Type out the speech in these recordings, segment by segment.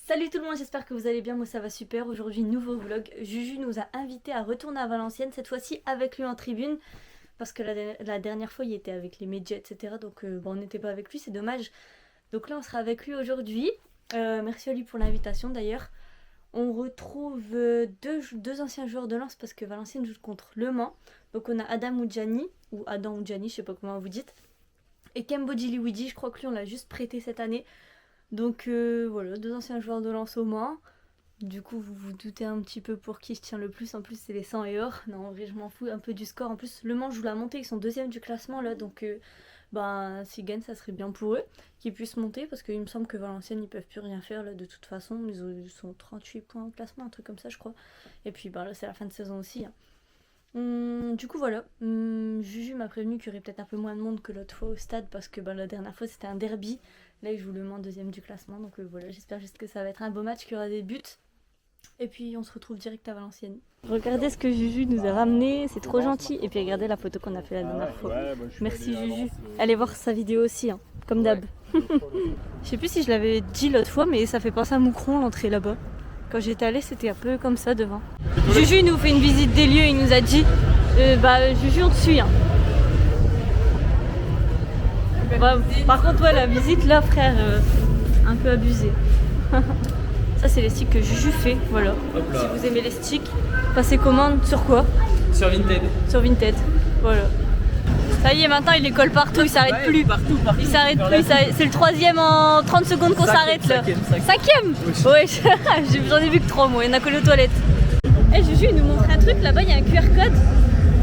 Salut tout le monde, j'espère que vous allez bien, moi ça va super. Aujourd'hui nouveau vlog, Juju nous a invités à retourner à Valenciennes, cette fois-ci avec lui en tribune. Parce que la dernière fois il était avec les médias etc. Donc on n'était pas avec lui, c'est dommage. Donc là on sera avec lui aujourd'hui. Merci à lui pour l'invitation d'ailleurs. On retrouve deux anciens joueurs de Lens parce que Valenciennes joue contre Le Mans. Donc on a Adam Oudjani, ou Adam Oudjani, je sais pas comment vous dites. Et Kembo Djiliwidi, je crois que lui on l'a juste prêté cette année. Donc voilà, deux anciens joueurs de Lens au Mans. Du coup vous vous doutez un petit peu pour qui je tiens le plus. En plus c'est les 100 et or. Non en vrai je m'en fous un peu du score. En plus Le Mans joue la montée, ils sont deuxième du classement là. Donc s'ils gagnent ça serait bien pour eux qu'ils puissent monter. Parce qu'il me semble que Valenciennes ils peuvent plus rien faire là de toute façon. Ils sont 38 points au classement, un truc comme ça je crois. Et puis là c'est la fin de saison aussi hein. Du coup voilà, Juju m'a prévenu qu'il y aurait peut-être un peu moins de monde que l'autre fois au stade parce que la dernière fois c'était un derby. Là il joue Le Mans deuxième du classement, donc voilà, j'espère juste que ça va être un beau match, qu'il y aura des buts. Et puis on se retrouve direct à Valenciennes. Regardez ce que Juju nous a ramené, c'est trop gentil. Et puis regardez la photo qu'on a fait la dernière fois. Merci Juju. Allez voir sa vidéo aussi, hein, comme d'hab. Je sais plus si je l'avais dit l'autre fois, mais ça fait penser à Moucron l'entrée là-bas. Quand j'étais allée, c'était un peu comme ça devant. Juju nous fait une visite des lieux, il nous a dit Juju on te suit hein. Par contre ouais, la visite là frère, un peu abusée. Ça c'est les sticks que Juju fait, voilà. Si vous aimez les sticks, passez commande sur quoi? Sur Vinted. Sur Vinted, voilà. Ça y est, maintenant il les colle partout, il s'arrête plus. Partout. Il s'arrête plus, c'est le troisième en 30 secondes qu'on s'arrête là. Cinquième. Ouais, j'en ai vu que 3 moi, il y en a collé aux toilettes. Eh Juju il nous montre un truc, là-bas il y a un QR code.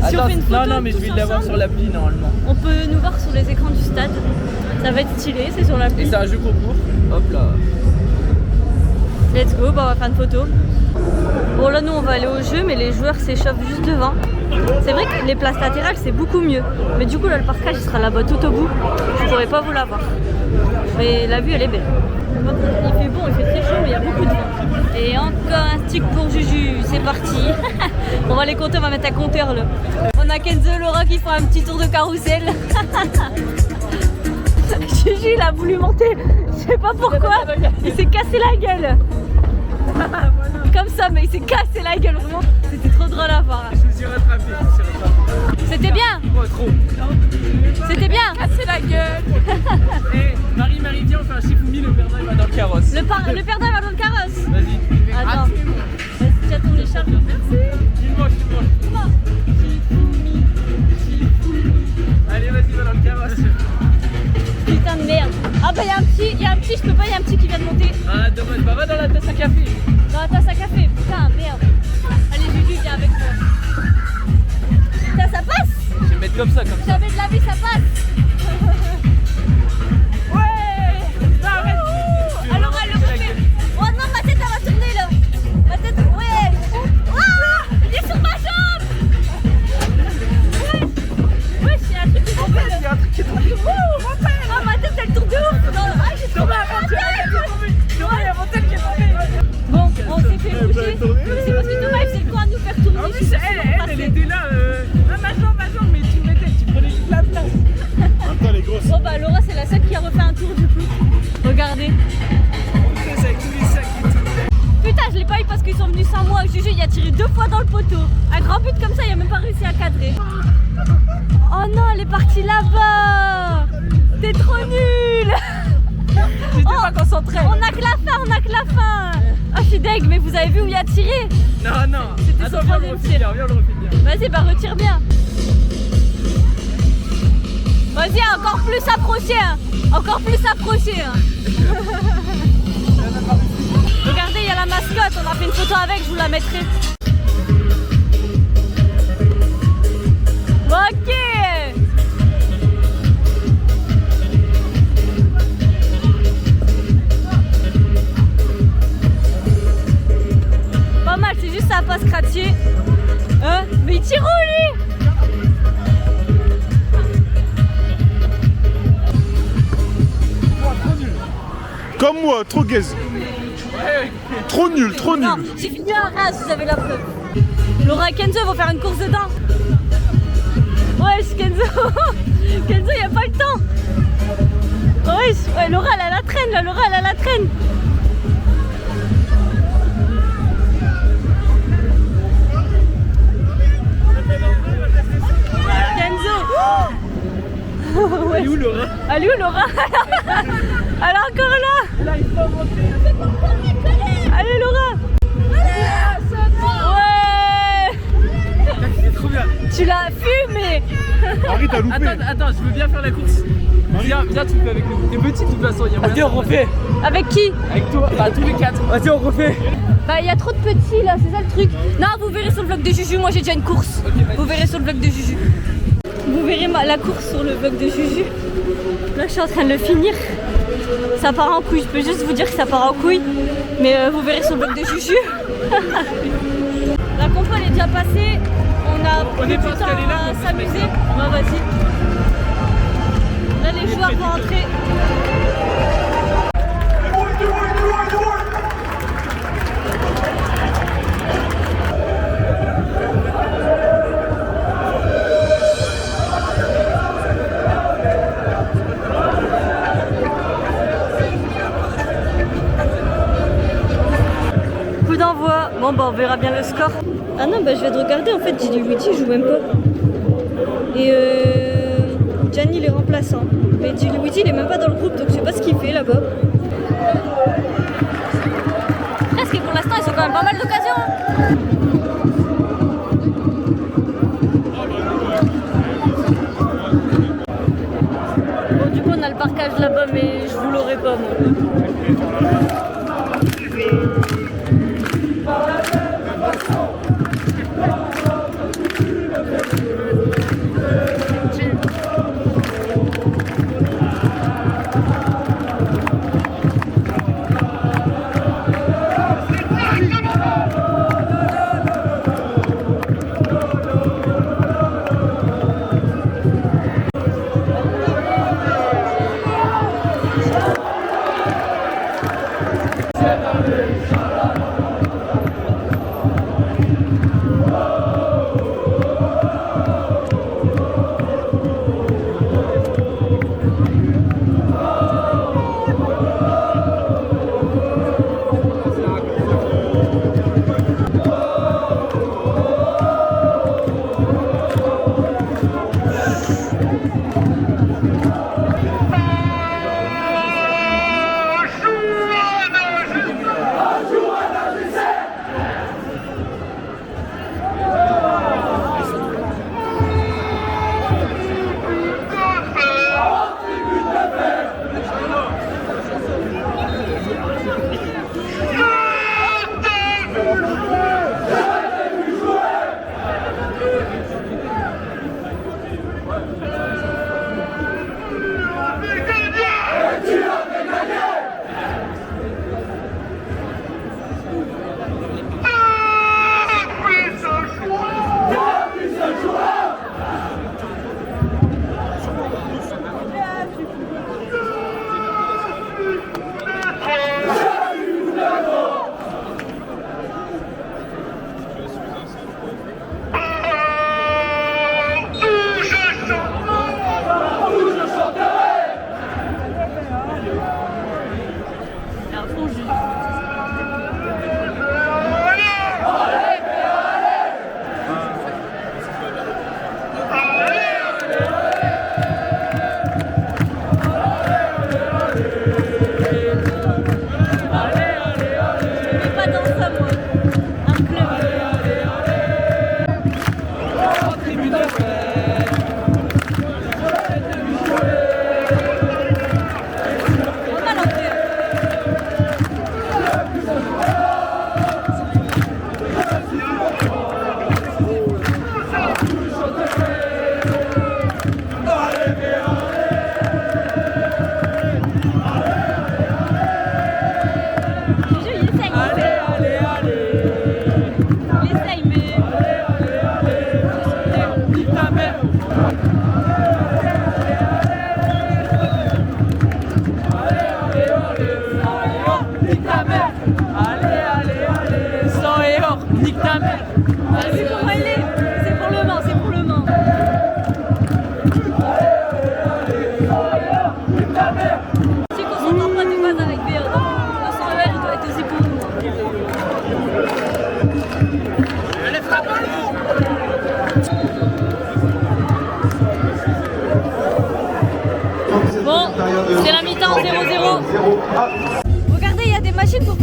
Si on fait une photo, non mais je vais l'avoir sur l'appli normalement. On peut nous voir sur les écrans du stade. Ça va être stylé, c'est sur l'appli. Et c'est un jeu concours. Hop là. Let's go, on va faire une photo. Bon là nous on va aller au jeu mais les joueurs s'échauffent juste devant. C'est vrai que les places latérales c'est beaucoup mieux. Mais du coup là le parkage il sera là-bas tout au bout. Je pourrais pas vous l'avoir. Mais la vue elle est belle. Il fait bon, il fait très chaud mais il y a beaucoup de vent. Et encore un stick pour Juju, c'est parti. On va les compter, on va mettre un compteur là. On a Kenzo et Laura qui font un petit tour de carrousel. Juju il a voulu monter, je sais pas pourquoi, il s'est cassé la gueule. Comme ça, mais il s'est cassé la gueule vraiment, c'était trop drôle à voir. Je me suis rattrapé. C'était bien. Ouais, trop. C'était bien. Casser la gueule. Et Marie viens, on fait un Shifumi, le perdant il va dans le carrosse. Le perdant va dans le carrosse. Vas-y. Attends, vas-y, tiens ton écharpe. Merci. Dis-moi. Allez, vas-y, va dans le carrosse. Putain de merde. Ah bah il y a un petit, je peux pas, il y a un petit qui vient de monter. Ah dommage, bah va dans la tasse à café. Dans la tasse à café, putain merde. Allez Juju, viens avec moi. Putain ça passe. Je vais mettre comme ça. Jamais de la vie ça passe. Ouais. Arrête. Alors elle le refait. Oh non ma tête elle va tourner là. Ma tête, ouais. Oh, il est sur ma jambe. Ouais, c'est un truc qui tourne. Il y a un truc qui est tombé. Ah ma tête elle tourne de ouf. Non, j'ai tombé ma tête. Il y a mon tête qui est tombée. Bon, on s'est fait bouger. C'est parce que Thomas il faisait le coin à nous faire tourner. En plus, elle était là. Ma jambe, mais tu prenais toute la place. Attends, les grosses. Bon bah Laura c'est la seule qui a refait un tour du coup. Regardez. C'est avec tous les sacs et tout. Putain je l'ai pas eu parce qu'ils sont venus sans moi. Juju il a tiré 2 fois dans le poteau. Un grand but comme ça il a même pas réussi à cadrer. Oh non elle est partie là-bas. T'es trop nul. J'étais pas concentré. On a que la fin. Ah je suis deg mais vous avez vu où il a tiré? Non. C'était son Attends, viens, on le troisième refait tir. bien, viens, on le refait bien. Vas-y bah retire bien. Vas-y encore plus approcher hein. Encore plus approcher hein. Regardez il y a la mascotte, on a fait une photo avec, je vous la mettrai. Ok. Pas mal, c'est juste ça pas se cratier. Hein? Mais il tire où lui? Comme moi, trop gaze. Trop nul. Non, j'ai fini à Reims, vous avez la preuve. Laura et Kenzo vont faire une course de dents. Wesh Kenzo. Kenzo il a pas le temps. Wesh, ouais, Laura elle a la traîne là, Laura elle a la traîne. Elle est où Laura? Elle est encore là. Là, il faut monter. Allez Laura. Ouais. C'est trop bien. Tu l'as fumé. Harry, t'as loupé. Attends, je veux bien faire la course. Viens, tu le fais avec nous. T'es petit de toute façon. Vas-y, on refait. Avec qui? Avec toi, bah tous les 4. Vas-y, on refait. Bah il y a trop de petits là, c'est ça le truc. Non, vous verrez sur le vlog de Juju, moi j'ai déjà une course. Vous verrez sur le vlog de Juju. Vous verrez la course sur le vlog de Juju. Là je suis en train de le finir. Ça part en couille, je peux juste vous dire que ça part en couille. Mais vous verrez sur le vlog de Juju. La compo elle est déjà passée. On est pas temps à s'amuser. Bah vas-y. Là les joueurs vont entrer. Coup d'envoi. Bon bah on verra bien le score. Ah non bah je vais te regarder en fait, Gilly Luigi joue même pas. Et Gianni il est remplaçant. Mais Gilly Luigi il est même pas dans le groupe donc je sais pas ce qu'il fait là-bas. Parce que pour l'instant ils ont quand même pas mal d'occasions. Bon du coup on a le parquage là-bas mais je vous l'aurai pas moi.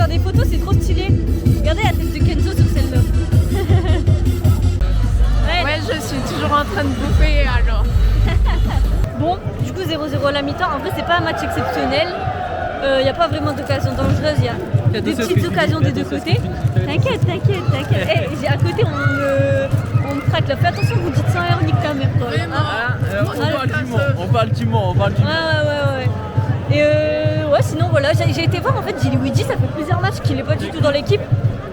faire des photos, c'est trop stylé. Regardez la tête de Kenzo sur celle-là. Ouais, je suis toujours en train de bouffer alors. Bon, du coup 0-0 à la mi-temps. En vrai, c'est pas un match exceptionnel. Il n'y a pas vraiment d'occasion dangereuse. Il y a des petites occasions des deux côtés. T'inquiète. Hey, à côté, on me traque là. Fais attention, vous dites 100 € nique ta mère, toi. On parle du Mans. Ouais. Et ouais, sinon voilà, j'ai été voir en fait Luigi, ça fait plusieurs matchs qu'il est pas du tout dans l'équipe.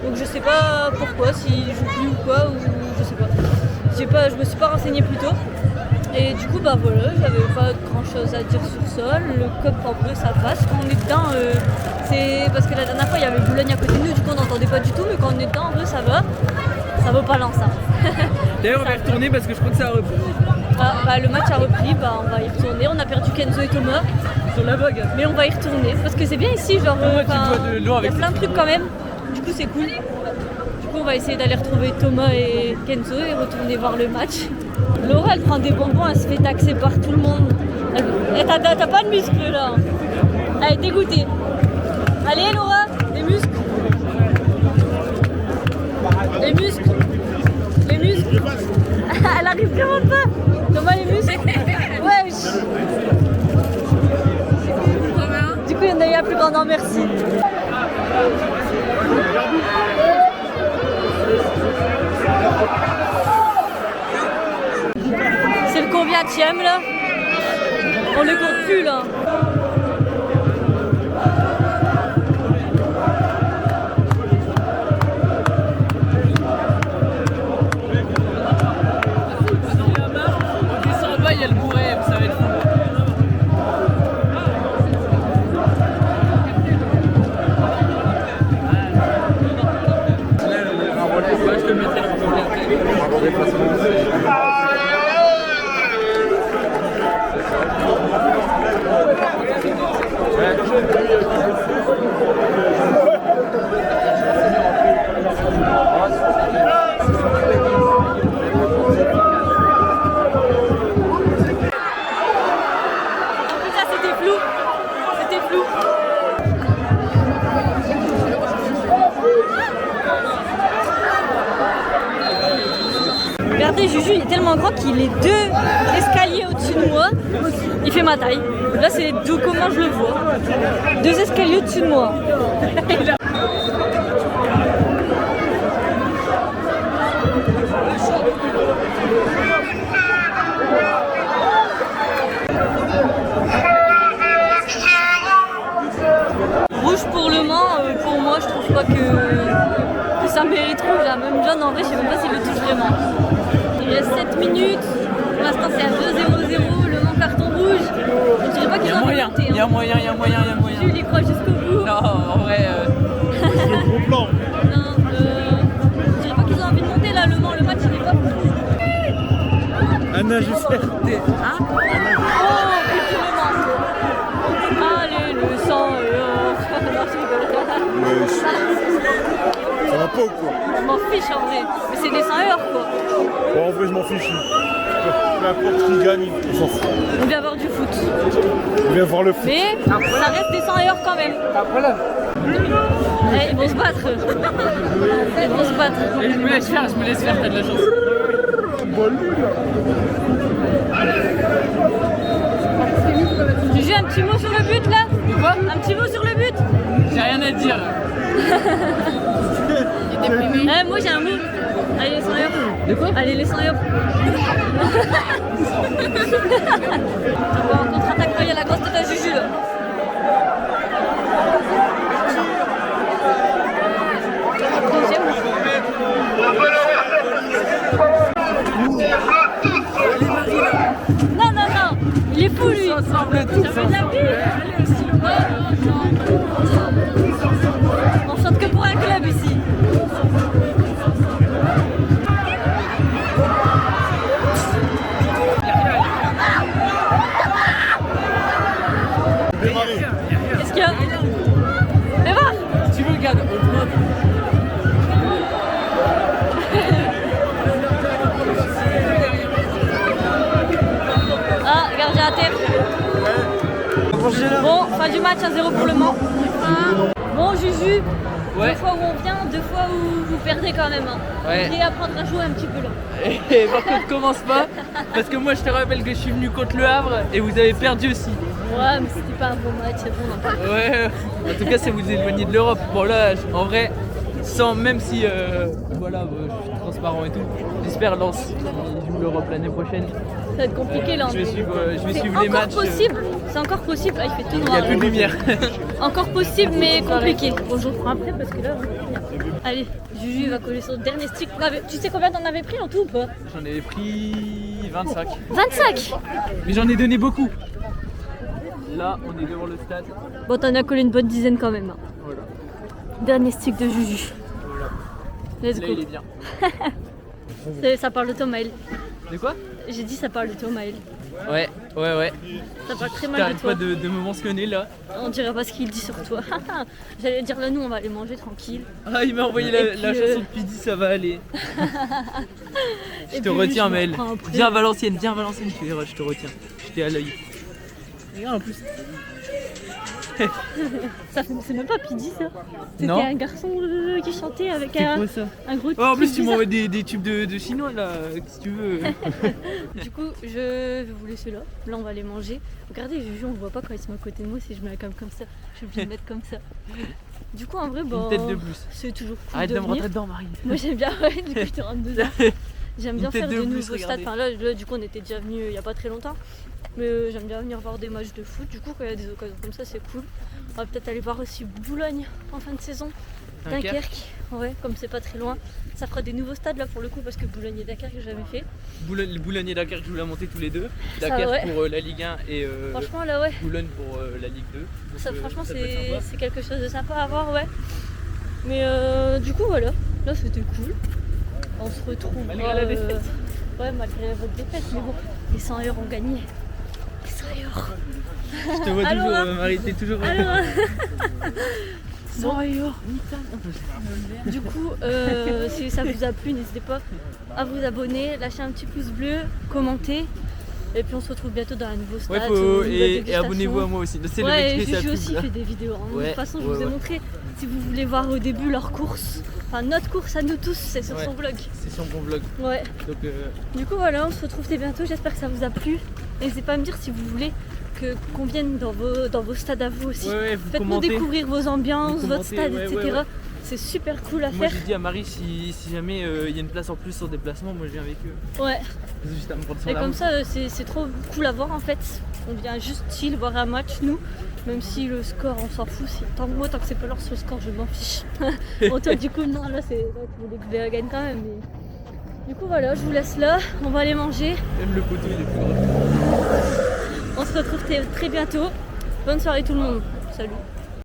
Donc je sais pas pourquoi, s'il joue plus ou quoi, ou je sais pas. Je me suis pas renseignée plus tôt. Et du coup bah voilà, j'avais pas grand chose à dire sur ça. Le cup en vrai ça passe. Quand on est dedans, c'est parce que la dernière fois il y avait Boulogne à côté de nous, du coup on n'entendait pas du tout, mais quand on est dedans en vrai ça va. Ça vaut pas l'ensemble. D'ailleurs, on va y retourner parce que je crois que ça a repris. Ah, bah, le match a repris, bah, on va y retourner. On a perdu Kenzo et Thomas. Sur la vague. Mais on va y retourner parce que c'est bien ici, genre. Tu bois de l'eau il y avec a plein de trucs quand même. Du coup, c'est cool. Du coup, on va essayer d'aller retrouver Thomas et Kenzo et retourner voir le match. Laura, elle prend des bonbons, elle se fait taxer par tout le monde. T'as pas de muscles là. Elle est dégoûtée. Allez, Laura, des muscles. Les muscles. Elle arrive vraiment pas. Thomas, les muscles. Wesh. Du coup, il y en a eu un plus grand non merci. C'est le combienième là? On le compte plus là. Il y a le bourré, ça va être fou. Je te mettrai Regardez, Juju il est tellement grand qu'il est 2 escaliers au-dessus de moi. Il fait ma taille. Là c'est d'où comment je le vois. 2 escaliers au-dessus de moi. Rouge pour le Mans, pour moi je trouve pas que ça mérite rouge. Là. Même John en vrai je sais même pas s'il le touche vraiment. Il reste 7 minutes, pour l'instant c'est à 2-0-0, le Mans carton rouge. Je dirais pas qu'ils ont moyen. Il y a moyen. Tu les crois jusqu'au bout. Non, en vrai. C'est le gros plan. Non, je dirais pas qu'ils ont envie de monter là, le Mans, le match il est pas. Anna, j'espère. Hein? Oh, putain, le Mans. Allez, le sang. Non, je rigole. Mais ça va pas ou quoi? Je m'en fiche en vrai, mais c'est des 100 € quoi. Bon, en vrai, je m'en fiche. Peu importe qui gagne, on s'en fout. On vient voir du foot. On vient voir le foot. Mais ça reste des 100 € quand même. Ils vont se battre. Ils vont se battre. Je me laisse faire, t'as de la chance. Juju, un petit mot sur le but là? Quoi? Un petit mot sur le but? J'ai rien à dire. Moi j'ai un mot. Allez les 100 €. De quoi? Allez les 100 €. On va en contre-attaque. Oh, il y a la grosse tête à Juju là. Deuxième. Non, il est fou lui. Ça fait de la vie. On chante que pour un club ici. Qu'est-ce qu'il y a? Fais voir. Si tu veux, regarde, on te montre. Ah, gardien à terre. Bon, fin du match, 1-0 pour le Mans. Bon, Juju, Juju, Ouais. 2 fois où on vient, 2 fois où vous perdez quand même. Hein. Ouais. Vous devez apprendre à jouer un petit peu là. Et par contre, commence pas, parce que moi je te rappelle que je suis venu contre le Havre et vous avez perdu aussi. Ouais, mais c'était pas un bon match, c'est bon, on en parle. Ouais, en tout cas, ça vous éloigne de l'Europe. Bon, là, en vrai, sans, même si voilà, je suis transparent et tout, j'espère Lens qui joue l'Europe l'année prochaine. Ça va être compliqué là. Je vais suivre, C'est suivre les encore matchs. possible, c'est encore possible. Ah, il fait tout Il n'y noir. a plus de lumière. Encore possible, mais compliqué. Bon, je reprends après parce que là, on va finir. Allez, Juju va coller son dernier stick. Tu sais combien t'en avais pris en tout ou pas? J'en avais pris 25. 25. Mais j'en ai donné beaucoup. Là, on est devant le stade. Bon, t'en as collé une bonne dizaine quand même. Hein. Voilà. Dernier stick de Juju. Voilà. Let's Là, go. il est bien. Ça parle de toi, Maël. De quoi? J'ai dit ça parle de toi, Maël. Ouais. Ça parle très mal de T'arrêtes toi. pas de me mentionner là. On dirait pas ce qu'il dit sur toi. J'allais dire là, nous, on va aller manger tranquille. Ah, il m'a envoyé Et la puis, chanson depuis 10, ça va aller. Je Et te puis, retiens, je me Mel. reprends après. Viens à Valenciennes, tu verras, je te retiens. J'étais à l'œil. Regarde en plus. C'est même pas Pidi ça. C'était Non. un garçon qui chantait avec C'est un quoi ça? gros Oh, en plus, truc tu bizarre. m'envoies des tubes de chinois là, si tu veux. Du coup, je vais vous laisser là. Là, on va aller manger. Regardez, Juju, on le voit pas quand il se met à côté de moi si je mets la cam comme ça. Je suis obligée de mettre comme ça. Du coup, en vrai, bon. Une tête de plus. C'est toujours cool Arrête de me venir. rentrer dedans, Marie. Moi, j'aime bien, ouais, du coup, je te rentre dedans. J'aime bien Une tête faire de de plus, nouveaux stades. regardez. Enfin, là, du coup, on était déjà venus il y a pas très longtemps. Mais j'aime bien venir voir des matchs de foot. Du coup, quand il y a des occasions comme ça, c'est cool. On va peut-être aller voir aussi Boulogne en fin de saison. Dunkerque, ouais, comme c'est pas très loin. Ça fera des nouveaux stades là pour le coup parce que Boulogne et Dunkerque, j'ai jamais fait. Boulogne et Dunkerque, je vous la monter tous les deux. Ça, Dunkerque ouais. pour la Ligue 1 et Franchement, là, ouais. Boulogne pour la Ligue 2. Donc, Ça, franchement, ça peut être sympa. c'est quelque chose de sympa à voir, ouais. Mais du coup, voilà. Là, c'était cool. On se retrouve. Malgré la défaite. Ouais, malgré votre défaite. Mais bon, les 100 € ont gagné. Les 100 €. Je te vois Alors, toujours, hein. Marie, t'es toujours. Alors, 100 €. du coup, si ça vous a plu, n'hésitez pas à vous abonner, lâcher un petit pouce bleu, commenter. Et puis on se retrouve bientôt dans un nouveau stade. Ouais, une nouvelle et dégustation. abonnez-vous à moi aussi. C'est Ouais, le et mec qui fait sa Juju pub, aussi là. fait des vidéos. Hein. De Ouais, toute façon, je ouais, vous ai ouais. montré. Si vous voulez voir au début leur course, enfin notre course à nous tous, c'est sur Ouais. son vlog. C'est son bon vlog. Ouais. Donc, Du coup, voilà, on se retrouve très bientôt. J'espère que ça vous a plu. N'hésitez pas à me dire si vous voulez qu'on vienne dans vos stades à vous aussi. ouais, vous Faites-nous commentez. découvrir vos ambiances, Vous votre commentez, stade, ouais, etc. ouais, ouais. C'est super cool à Moi, faire. j'ai dit à Marie si jamais il y a une place en plus sur déplacement, moi je viens avec eux. Ouais. Juste à me prendre sur Et la comme route. ça, c'est trop cool à voir en fait. On vient juste chill voir un match, nous. Même si le score, on s'en fout. Tant que c'est pas leur sur le score, je m'en fiche. Bon, toi, du coup, non, là, tu voulais que je gagne quand même. Mais... Du coup, voilà, je vous laisse là. On va aller manger. Même le poteau il est plus grand. On se retrouve très bientôt. Bonne soirée tout le monde. Salut.